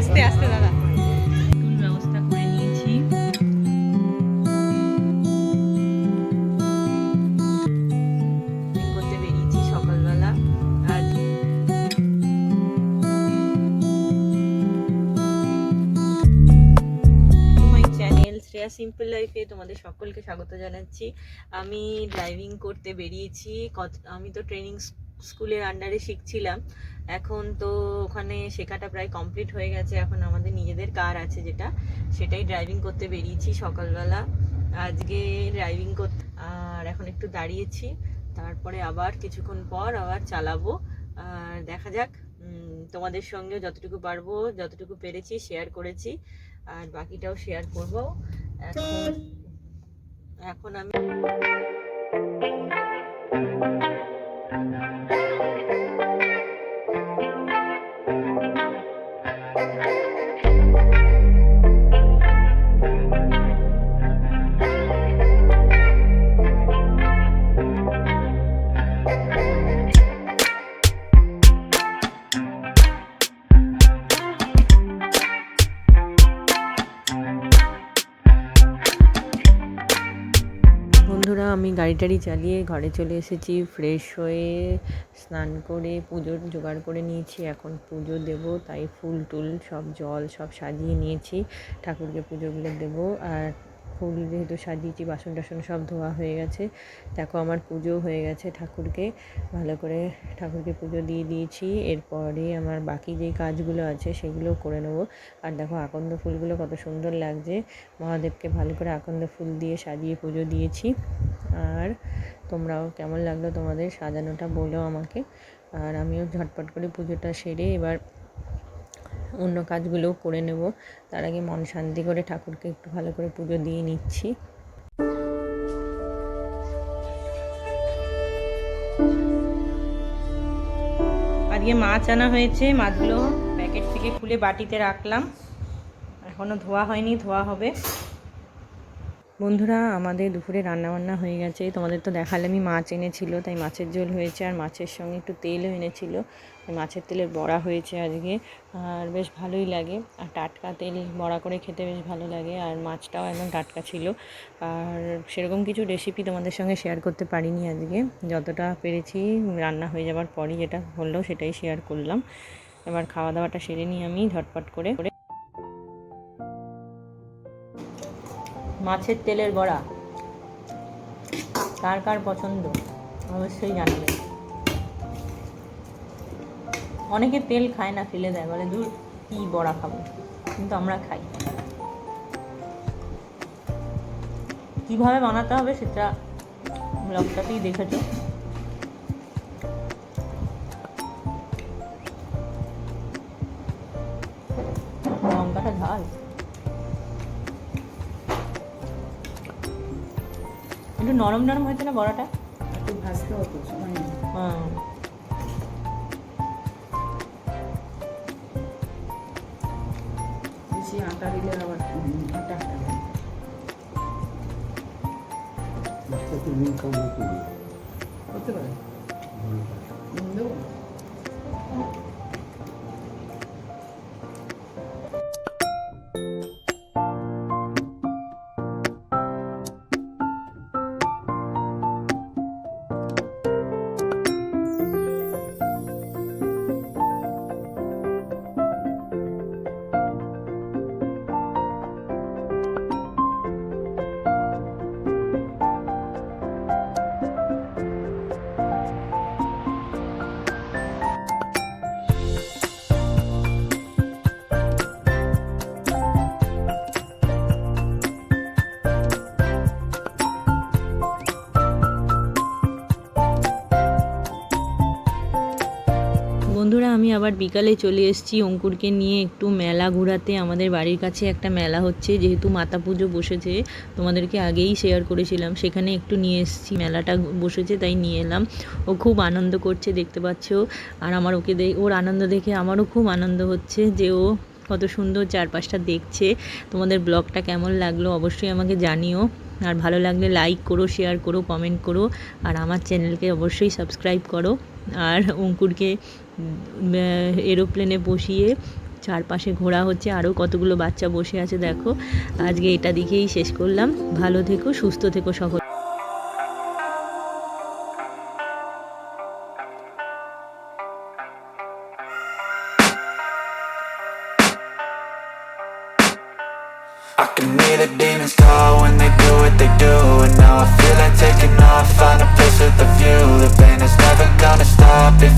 আস্তে আস্তে দাদা, টুল ব্যবস্থা করে নিয়েছি। করতে বেরিয়েছি সকালবেলা। আজ মাই চ্যানেল শ্রেয়া সিম্পল লাইফে তোমাদের সকলকে স্বাগত জানাচ্ছি। আমি ড্রাইভিং করতে বেরিয়েছি। আমি তো ট্রেনিং স্কুলের আন্ডারে শিখছিলাম, এখন তো ওখানে শেখাটা প্রায় কমপ্লিট হয়ে গেছে। এখন আমাদের নিজেদের কার আছে, সেটাই ড্রাইভিং করতে বেরিয়েছি সকালবেলা আজকে ড্রাইভিং করতে। আর এখন একটু দাঁড়িয়েছি, তারপরে আবার কিছুক্ষণ পর আবার চালাবো। আর দেখা যাক, তোমাদের সঙ্গে যতটুকু পারবো, যতটুকু পেরেছি শেয়ার করেছি, আর বাকিটাও শেয়ার করব। এখন এখন আমি বন্ধুরা, আমি গাড়ি টাড়ি চালিয়ে ঘরে চলে এসেছি। ফ্রেশ হয়ে স্নান করে পুজোর জোগাড় করে নিয়েছি। এখন পুজো দেব, তাই ফুল টুল সব জল সব সাজিয়ে নিয়েছি। ঠাকুরকে পুজোগুলো দেবো। আর ফুল যেহেতু সাজিয়েছি, বাসন টাসন সব ধোয়া হয়ে গেছে। দেখো আমার পুজো হয়ে গেছে। ঠাকুরকে ভালো করে ঠাকুরকে পুজো দিয়ে দিয়েছি। এরপরে আমার বাকি যে কাজগুলো আছে সেগুলো করে নেবো। আর দেখো আকন্দ ফুলগুলো কত সুন্দর লাগছে। মহাদেবকে ভালো করে আকন্দ ফুল দিয়ে সাজিয়ে পুজো দিয়েছি। আর তোমরাও কেমন লাগলো তোমাদের সাজানোটা বলো আমাকে। আর আমিও ঝটপট করে পুজোটা সেরে এবার অন্য কাজগুলোও করে নেব। তার আগে মন শান্তি করে ঠাকুরকে একটু ভালো করে পুজো দিয়ে নিচ্ছি। আজকে মাছ আনা হয়েছে। মাছগুলো প্যাকেট থেকে খুলে বাটিতে রাখলাম, এখনও ধোয়া হয়নি, ধোয়া হবে। বন্ধুরা, আমাদের দুপুরে রান্নাবান্না হয়ে গেছে। তোমাদের তো দেখালামই, মাছ এনেছিল, তাই মাছের ঝোল হয়েছে। আর মাছের সঙ্গে একটু তেলও এনেছিল, মাছের তেলের বড়া হয়েছে আজকে। আর বেশ ভালোই লাগে, আর টাটকা তেল বড়া করে খেতে বেশ ভালো লাগে। আর মাছটাও একদম টাটকা ছিল। আর সেরকম কিছু রেসিপি তোমাদের সঙ্গে শেয়ার করতে পারিনি আজকে। যতটা পেরেছি রান্না হয়ে যাওয়ার পরই যেটা হলো সেটাই শেয়ার করলাম। এবার খাওয়া দাওয়াটা সেরে নিই আমি ঝটপট করে। মাছের তেলের বড়া কার কার পছন্দ অবশ্যই জানাবেন। অনেকে তেল খায় না, ফেলে দেয়, বলে দূর কী বড়া খাবো, কিন্তু আমরা খাই। কীভাবে বানাতে হবে সেটা ব্লগটাতেই দেখেছো। লঙ্কাটা ঝাল, একটু নরম নরম হয়েছে না বড়াটা, একটু ভাজতে হতো। হ্যাঁ, বেশি আটা দিলে আবার আটা হতে পারে। বন্ধুরা, আমি আবার বিকালে চলে এসেছি অঙ্কুরকে নিয়ে একটু মেলা ঘোরাতে। আমাদের বাড়ির কাছে একটা মেলা হচ্ছে, যেহেতু মাতা পুজো বসেছে, তোমাদেরকে আগেই শেয়ার করেছিলাম, সেখানে একটু নিয়ে এসেছি। মেলাটা বসেছে তাই নিয়ে এলাম। ও খুব আনন্দ করছে, দেখতে পাচ্ছ। আর আমার ওর আনন্দ দেখে আমারও খুব আনন্দ হচ্ছে যে ও কত সুন্দর চারপাশটা দেখছে। তোমাদের ব্লগটা কেমন লাগলো অবশ্যই আমাকে জানিও। আর ভালো লাগলে লাইক করো, শেয়ার করো, কমেন্ট করো। আর আমার চ্যানেলকে অবশ্যই সাবস্ক্রাইব করো। আর অঙ্কুরকে এরোপ্লেনে বসিয়ে চারপাশে ঘোরা হচ্ছে, আরও কতগুলো বাচ্চা বসে আছে দেখো। আজকে এটা দেখেই শেষ করলাম। ভালো থেকো, সুস্থ থেকো সকল। I can hear the demons talk.